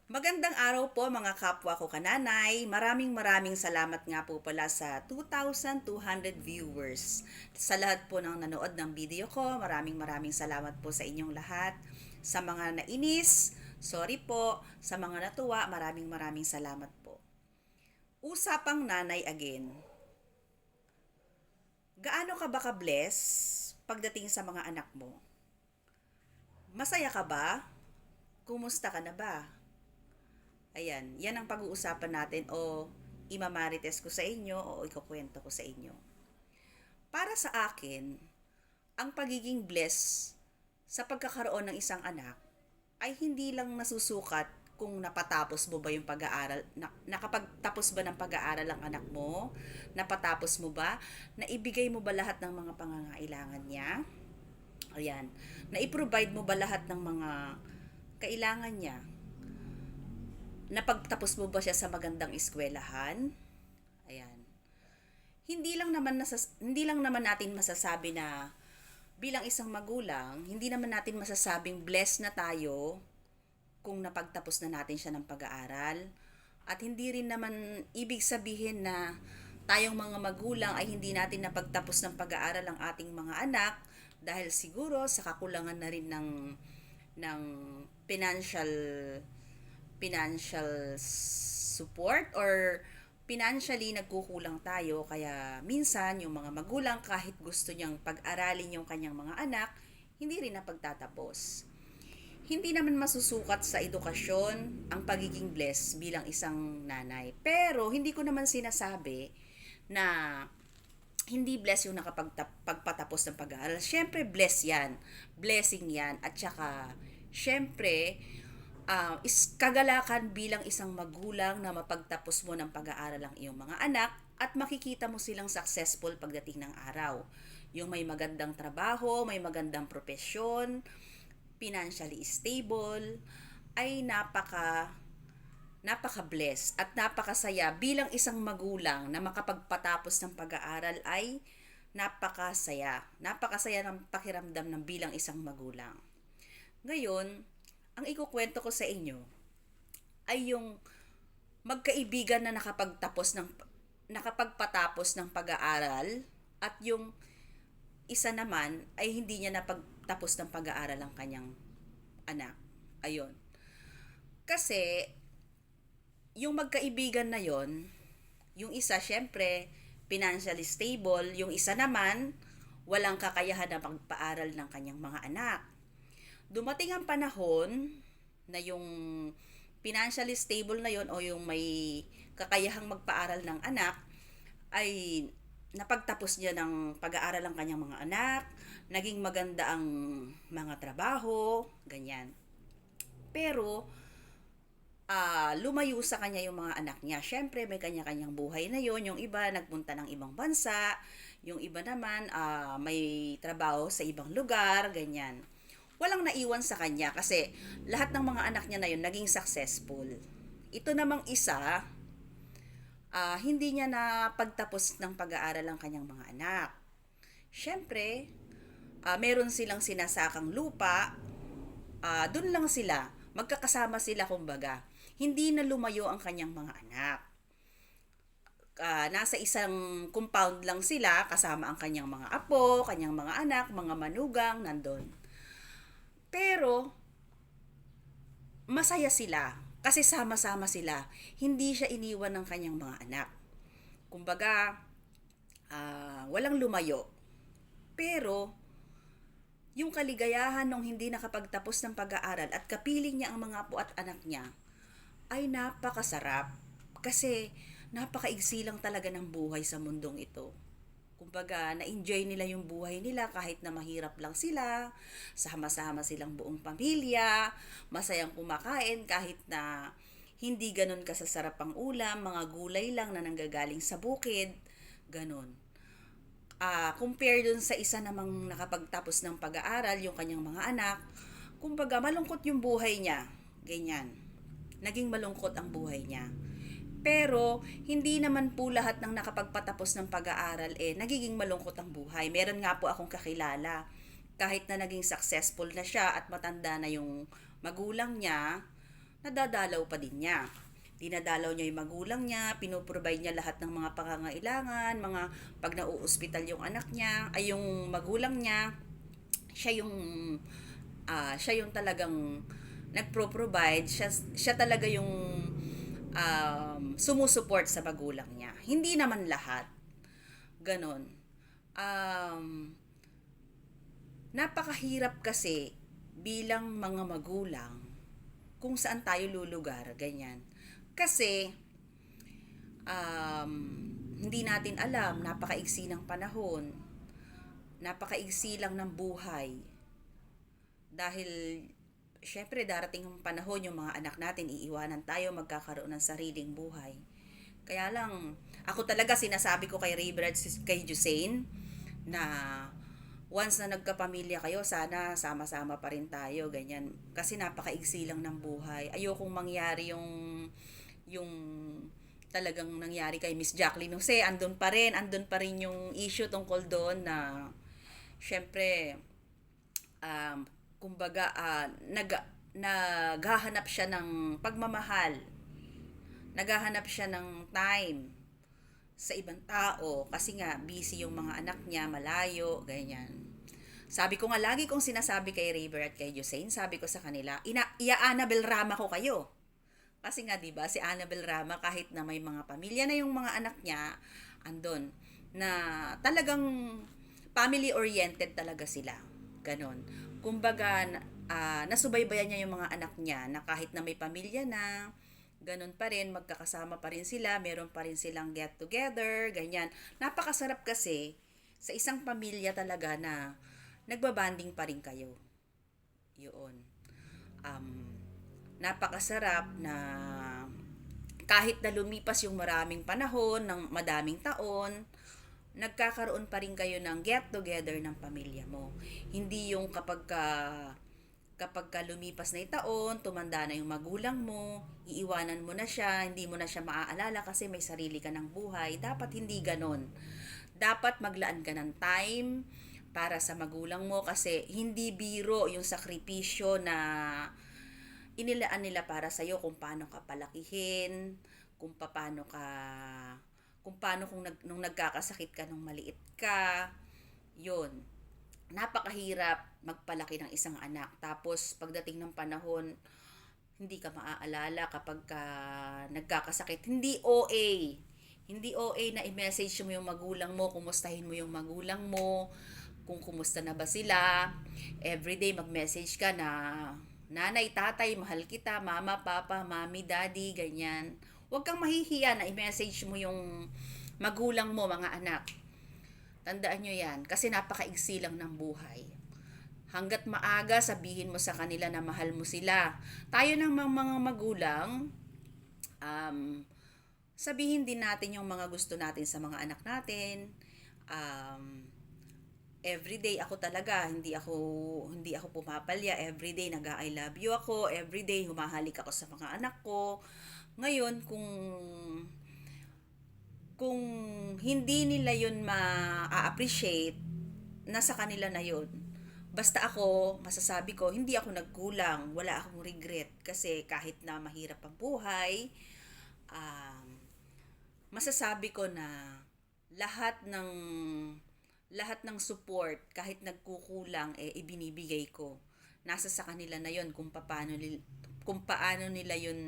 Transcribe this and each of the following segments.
Magandang araw po mga kapwa ko kananay. Maraming salamat nga po pala sa 2,200 viewers. Sa lahat po ng nanood ng video ko, maraming salamat po sa inyong lahat. Sa mga nainis, sorry po. Sa mga natuwa, maraming salamat po. Usapang nanay again. Gaano ka ba ka-bless pagdating sa mga anak mo? Masaya ka ba? Kumusta ka na ba? Ayan, yan ang pag-uusapan natin o imamarites ko sa inyo o ikukwento ko sa inyo. Para sa akin, ang pagiging blessed sa pagkakaroon ng isang anak ay hindi lang nasusukat kung napatapos mo ba yung pag-aaral, nakapagtapos ba ng pag-aaral ang anak mo, napatapos mo ba, naibigay mo ba lahat ng mga pangangailangan niya, ayan, naiprovide mo ba lahat ng mga kailangan niya, napagtapos mo ba siya sa magandang eskwelahan? Ayan. Hindi lang naman natin masasabi na bilang isang magulang, hindi naman natin masasabing blessed na tayo kung napagtapos na natin siya ng pag-aaral. At hindi rin naman ibig sabihin na tayong mga magulang ay hindi natin napagtapos ng pag-aaral ang ating mga anak dahil siguro sa kakulangan na rin ng financial financial support or financially nagkukulang tayo kaya minsan yung mga magulang kahit gusto niyang pag-aralin yung kanyang mga anak, hindi rin napagtatapos. Hindi naman masusukat sa edukasyon ang pagiging blessed bilang isang nanay. Pero hindi ko naman sinasabi na hindi blessed yung nakapagpatapos ng pag-aaral. Siyempre blessed yan. Blessing yan. At saka, siyempre, is kagalakan bilang isang magulang na mapagtapos mo ng pag-aaral ang iyong mga anak at makikita mo silang successful pagdating ng araw. Yung may magandang trabaho, may magandang propesyon, financially stable, ay napaka-blessed at napakasaya bilang isang magulang na makapagpatapos ng pag-aaral ay napakasaya. Napakasaya ng pakiramdam ng bilang isang magulang. Ngayon, ang ikukwento ko sa inyo ay yung magkaibigan na nakapagpatapos ng pag-aaral at yung isa naman ay hindi niya napagtapos ng pag-aaral ang kanyang anak. Ayun. Kasi yung magkaibigan na yon, yung isa syempre financially stable, yung isa naman walang kakayahan na magpaaral ng kanyang mga anak. Dumating ang panahon na yung financially stable na yon o yung may kakayahang magpaaral ng anak ay napagtapos niya ng pag-aaral ang kanyang mga anak, naging maganda ang mga trabaho, ganyan. Pero lumayo sa kanya yung mga anak niya. Siyempre, may kanya-kanyang buhay na yon. Yung iba, nagpunta ng ibang bansa. Yung iba naman, may trabaho sa ibang lugar, ganyan. Walang naiwan sa kanya kasi lahat ng mga anak niya na yun naging successful. Ito namang isa, hindi niya na pagtapos ng pag-aaral ang kanyang mga anak. Siyempre, meron silang sinasakang lupa, dun lang sila, magkakasama sila kumbaga. Hindi na lumayo ang kanyang mga anak. Nasa isang compound lang sila kasama ang kanyang mga apo, kanyang mga anak, mga manugang, nandun. Pero, masaya sila kasi sama-sama sila. Hindi siya iniwan ng kanyang mga anak. Kumbaga, walang lumayo. Pero, yung kaligayahan nung hindi nakapagtapos ng pag-aaral at kapiling niya ang mga apo at anak niya ay napakasarap kasi napakaigsi lang talaga ng buhay sa mundong ito. Kumbaga, na-enjoy nila yung buhay nila kahit na mahirap lang sila, sama-sama silang buong pamilya, masayang kumakain kahit na hindi ganun kasasarap ang ulam, mga gulay lang na nanggagaling sa bukid, ganun. Compare dun sa isa namang nakapagtapos ng pag-aaral, yung kanyang mga anak, kumbaga malungkot yung buhay niya, ganyan. Naging malungkot ang buhay niya. Pero, hindi naman po lahat ng nakapagpatapos ng pag-aaral nagiging malungkot ang buhay. Meron nga po akong kakilala, kahit na naging successful na siya at matanda na yung magulang niya, nadadalaw pa din niya. Dinadalaw niya yung magulang niya, pinoprovide niya lahat ng mga pangangailangan, mga pag nauospital yung anak niya, ay yung magulang niya, siya yung siya yung talagang nagpro-provide, siya talaga yung sumusuport sa magulang niya. Hindi naman lahat. Ganon. Um, Napakahirap kasi bilang mga magulang kung saan tayo lulugar, ganyan. Kasi, um, hindi natin alam, napakaigsi ng panahon, napakaigsi lang ng buhay. Dahil, syempre darating ang panahon, yung mga anak natin, iiwanan tayo, magkakaroon ng sariling buhay. Kaya lang, ako talaga sinasabi ko kay Raybert, kay Jusain, na once na nagkapamilya kayo, sana sama-sama pa rin tayo, ganyan. Kasi napakaigsi lang ng buhay. Ayokong mangyari yung talagang nangyari kay Miss Jacqueline Jose, andun pa rin yung issue tungkol doon na syempre um, kumbaga naghahanap siya ng pagmamahal, naghahanap siya ng time sa ibang tao kasi nga busy yung mga anak niya, malayo, ganyan. Sabi ko nga lagi kong sinasabi kay River at kay Josein, sabi ko sa kanila, Annabel Rama ko kayo. Kasi nga 'di ba si Annabel Rama kahit na may mga pamilya na yung mga anak niya, andon na talagang family oriented talaga sila. Ganon. Kumbaga nasubaybayan niya yung mga anak niya na kahit na may pamilya na, ganun pa rin, magkakasama pa rin sila, meron pa rin silang get together, ganyan. Napakasarap kasi sa isang pamilya talaga na nagbabanding pa rin kayo. Yun. Um, Napakasarap na kahit na lumipas yung maraming panahon, ng madaming taon, nagkakaroon pa rin kayo ng get together ng pamilya mo. Hindi yung kapag ka lumipas na yung taon, tumanda na yung magulang mo, iiwanan mo na siya, hindi mo na siya maaalala kasi may sarili ka ng buhay. Dapat hindi ganon. Dapat maglaan ka ng time para sa magulang mo kasi hindi biro yung sakripisyo na inilaan nila para sa'yo kung paano ka palakihin, kung paano ka kung paano nung nagkakasakit ka nung maliit ka, yun. Napakahirap magpalaki ng isang anak. Tapos pagdating ng panahon, hindi ka maaalala kapag ka nagkakasakit. Hindi OA. Hindi OA na i-message mo yung magulang mo, kumustahin mo yung magulang mo, kung kumusta na ba sila. Everyday mag-message ka na, nanay, tatay, mahal kita, mama, papa, mami, daddy, ganyan. Huwag kang mahihiya na i-message mo yung magulang mo, mga anak. Tandaan nyo yan, kasi napakaigsi lang ng buhay. Hanggat maaga, sabihin mo sa kanila na mahal mo sila. Tayo ng mga magulang, um, sabihin din natin yung mga gusto natin sa mga anak natin. Everyday ako talaga, hindi ako pumapalya. Everyday nag-I love you ako, everyday humahalik ako sa mga anak ko. Ngayon, kung hindi nila yun ma-appreciate, nasa kanila na yun. Basta ako, masasabi ko, hindi ako nagkulang, wala akong regret. Kasi kahit na mahirap ang buhay, um, masasabi ko na lahat ng lahat ng support, kahit nagkukulang, ibinibigay ko. Nasa sa kanila na yon kung paano nila yun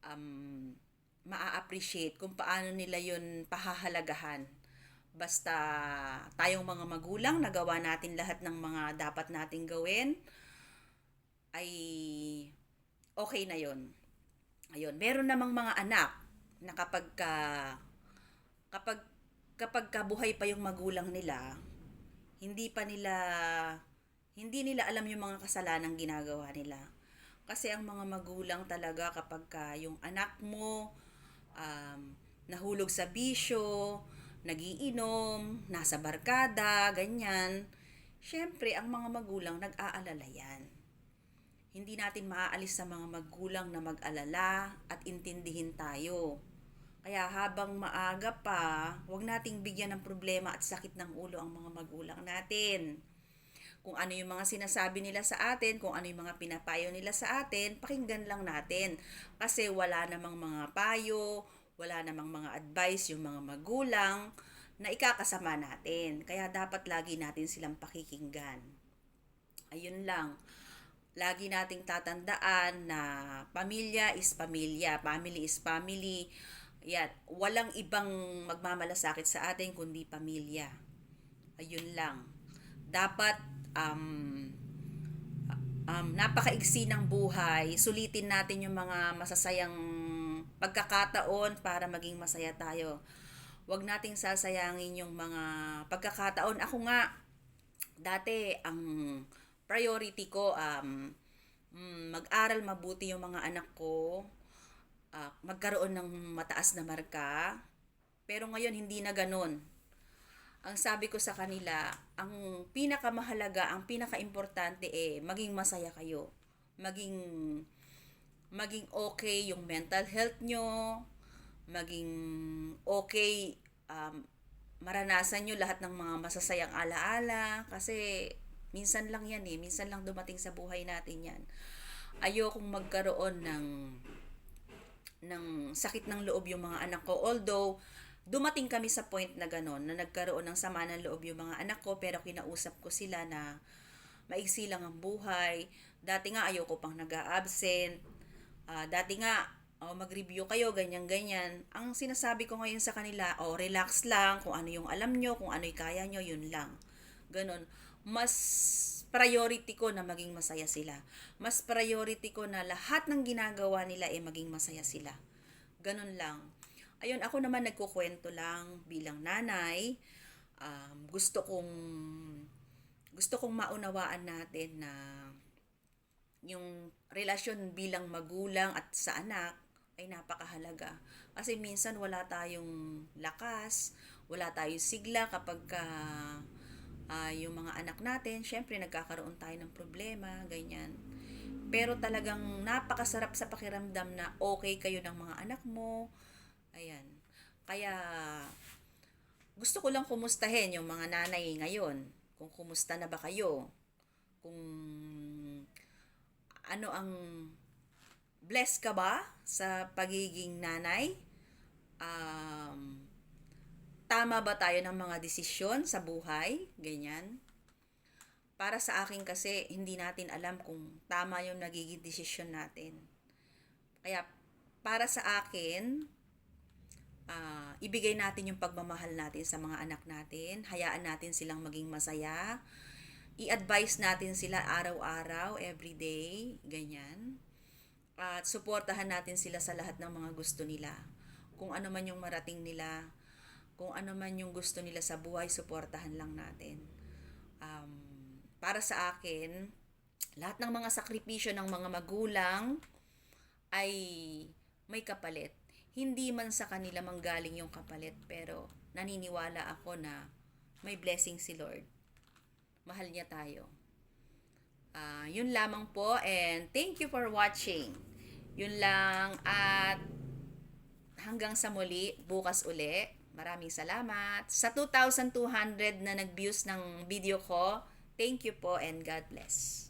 um, maa-appreciate, kung paano nila yun pahahalagahan. Basta tayong mga magulang, nagawa natin lahat ng mga dapat nating gawin, ay okay na yon. Ayun, meron namang mga anak na kapag kapag kabuhay pa yung magulang nila, hindi pa nila hindi nila alam yung mga kasalanang ginagawa nila. Kasi ang mga magulang talaga kapag yung anak mo nahulog sa bisyo, nagiinom, nasa barkada, ganyan. Siyempre, ang mga magulang nag-aalala yan. Hindi natin maaalis sa mga magulang na mag-alala at intindihin tayo. Kaya habang maaga pa, huwag nating bigyan ng problema at sakit ng ulo ang mga magulang natin. Kung ano yung mga sinasabi nila sa atin, kung ano yung mga pinapayo nila sa atin, pakinggan lang natin. Kasi wala namang mga payo, wala namang mga advice yung mga magulang na ikakasama natin. Kaya dapat lagi natin silang pakikinggan. Ayun lang. Lagi nating tatandaan na pamilya is pamilya, family is family. Yan, walang ibang magmamalasakit sa atin kundi pamilya. Ayun lang. Dapat napakaigsi ng buhay, sulitin natin yung mga masasayang pagkakataon para maging masaya tayo. Huwag nating sasayangin yung mga pagkakataon. Ako nga, dati ang priority ko mag-aral mabuti yung mga anak ko, magkaroon ng mataas na marka. Pero ngayon hindi na ganun. Ang sabi ko sa kanila, ang pinakamahalaga, ang pinakaimportante maging masaya kayo. Maging okay yung mental health nyo, maging okay, maranasan nyo lahat ng mga masasayang alaala, kasi minsan lang yan minsan lang dumating sa buhay natin yan. Ayokong magkaroon ng sakit ng loob yung mga anak ko, although dumating kami sa point na gano'n, na nagkaroon ng sama ng loob yung mga anak ko, pero kinausap ko sila na maigsi lang ang buhay. Dati nga ayoko pang nag-a-absent. Dati nga, mag-review kayo, ganyan-ganyan. Ang sinasabi ko ngayon sa kanila, relax lang, kung ano yung alam nyo, kung ano yung kaya nyo, yun lang. Ganon. Mas priority ko na maging masaya sila. Mas priority ko na lahat ng ginagawa nila maging masaya sila. Ganon lang. Ayun, ako naman nagkukwento lang bilang nanay. Gusto kong maunawaan natin na yung relasyon bilang magulang at sa anak ay napakahalaga. Kasi minsan wala tayong lakas, wala tayong sigla kapag yung mga anak natin, syempre nagkakaroon tayo ng problema, ganyan. Pero talagang napakasarap sa pakiramdam na okay kayo ng mga anak mo. Ayan. Kaya gusto ko lang kumustahin yung mga nanay ngayon. Kung kumusta na ba kayo? Kung ano ang blessed ka ba sa pagiging nanay? Tama ba tayo ng mga desisyon sa buhay? Ganyan. Para sa akin kasi, hindi natin alam kung tama yung nagiging desisyon natin. Kaya, para sa akin, ibigay natin yung pagmamahal natin sa mga anak natin. Hayaan natin silang maging masaya. I-advise natin sila araw-araw, everyday, ganyan. At suportahan natin sila sa lahat ng mga gusto nila. Kung ano man yung marating nila, kung ano man yung gusto nila sa buhay, suportahan lang natin. Para sa akin, lahat ng mga sakripisyo ng mga magulang ay may kapalit. Hindi man sa kanila manggaling yung kapalit, pero naniniwala ako na may blessing si Lord. Mahal niya tayo. Yun lamang po, and thank you for watching. Yun lang, at hanggang sa muli, bukas uli. Maraming salamat. Sa 2,200 na nag-views ng video ko, thank you po and God bless.